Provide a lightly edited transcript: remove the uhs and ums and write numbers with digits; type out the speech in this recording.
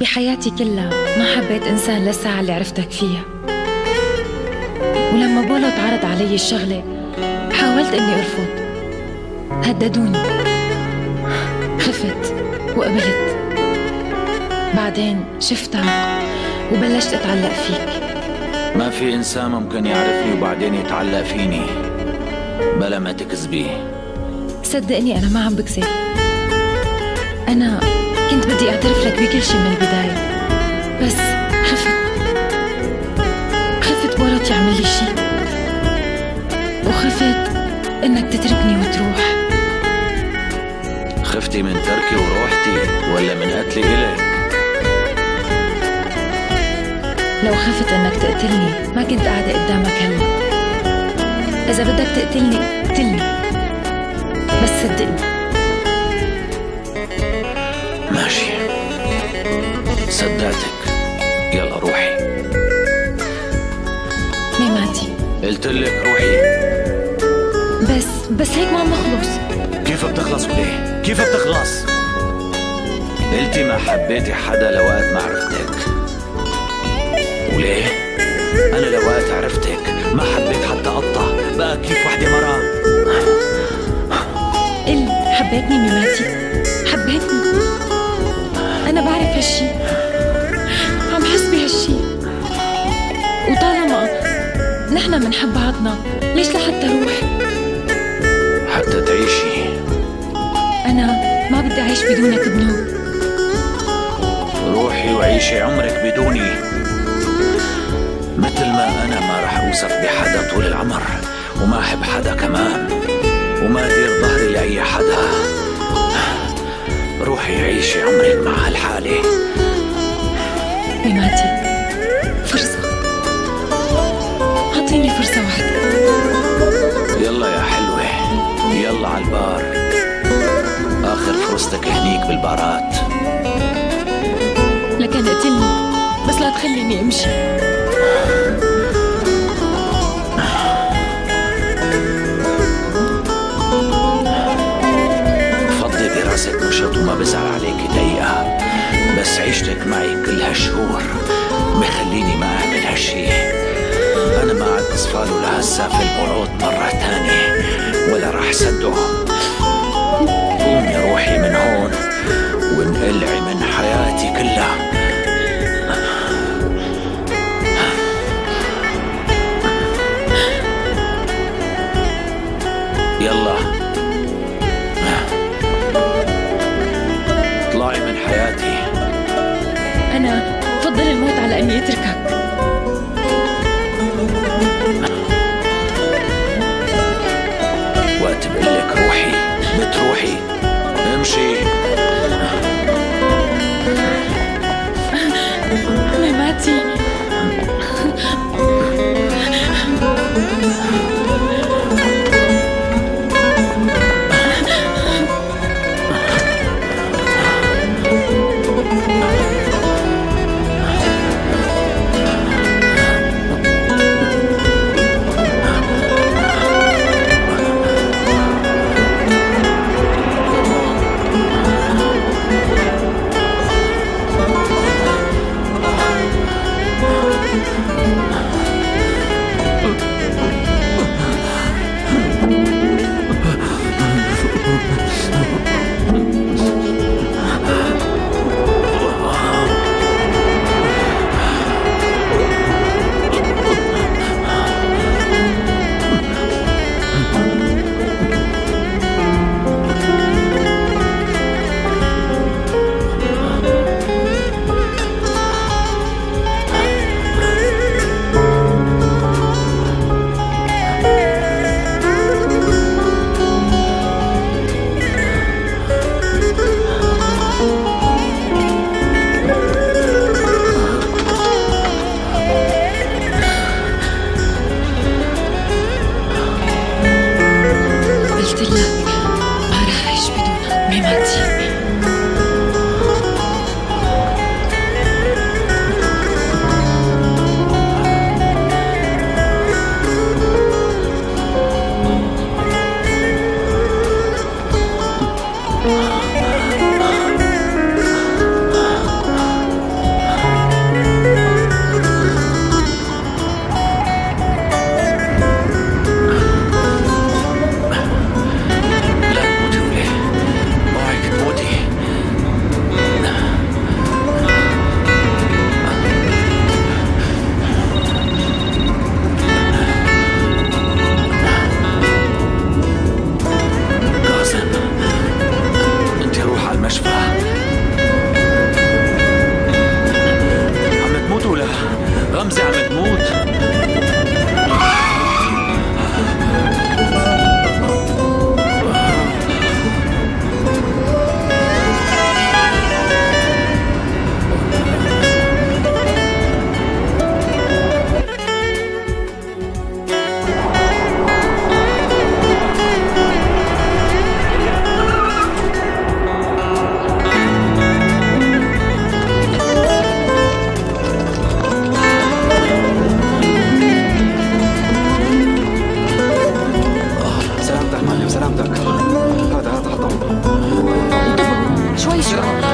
بحياتي كلها ما حبيت إنسان للساعة اللي عرفتك فيها. ولما بولو تعرض علي الشغلة حاولت إني أرفض، هددوني، خفت وقبلت. بعدين شفتك وبلشت أتعلق فيك. ما في إنسان ممكن يعرفني وبعدين يتعلق فيني بلا ما تكذبي. صدقني أنا ما عم بكذب، أنا كنت بدي أعترف لك بكل شي من البداية، بس خفت بولو يعمل لي شي، وخفت إنك تتركني وتروح. خفتي من تركي وروحتي ولا من قتلي إلك؟ لو خفت إنك تقتلني ما كنت قاعدة قدامك هلا. إذا بدك تقتلني اقتلني، بس صدقني. ماشي، صدقتك. يلا روحي. ميماتي قلت لك روحي. بس هيك ما عم نخلص. كيف بتخلص وليه؟ كيف بتخلص؟ قلتي ما حبيتي حدا لوقت ما عرفتك. وليه؟ أنا لوقت عرفتك ما حبيت حتى قطة، بقى كيف وحدة مرة؟ قل حبيتني ميماتي، حبيتني. أنا بعرف هالشي، عم حس بهالشي، وطالما نحن منحب بعضنا ليش لحتى روح؟ حتى تعيشي. أنا ما بدي أعيش بدونك بنور. روحي وعيشي عمرك بدوني، مثل ما أنا ما رح أوصف بحدا طول العمر، وما أحب حدا كمان، وما أدير ظهري لأي حدا. روحي عيشي عمرك مع هالحالة. ميماتي فرصة، أعطيني فرصة واحدة. يلا يا حلوة، يلا على البار، آخر فرصتك هنيك بالبارات. لكن اقتلني بس لا تخليني امشي. فضي براسك نشط وما بزعل عليك دقيقة، بس عيشتك معي كل هالشهور بخليني ما أعمل هالشي. أنا ما عاد أصفاله لهسا في البعوض مرة تانية ولا رح صدقه. قومي روحي من هون وانقلعي من حياتي كلها. يلا اطلعي من حياتي. أنا بفضل الموت على إني أتركك. وقت بقلك روحي بتروحي. امشي. ميماتي الشر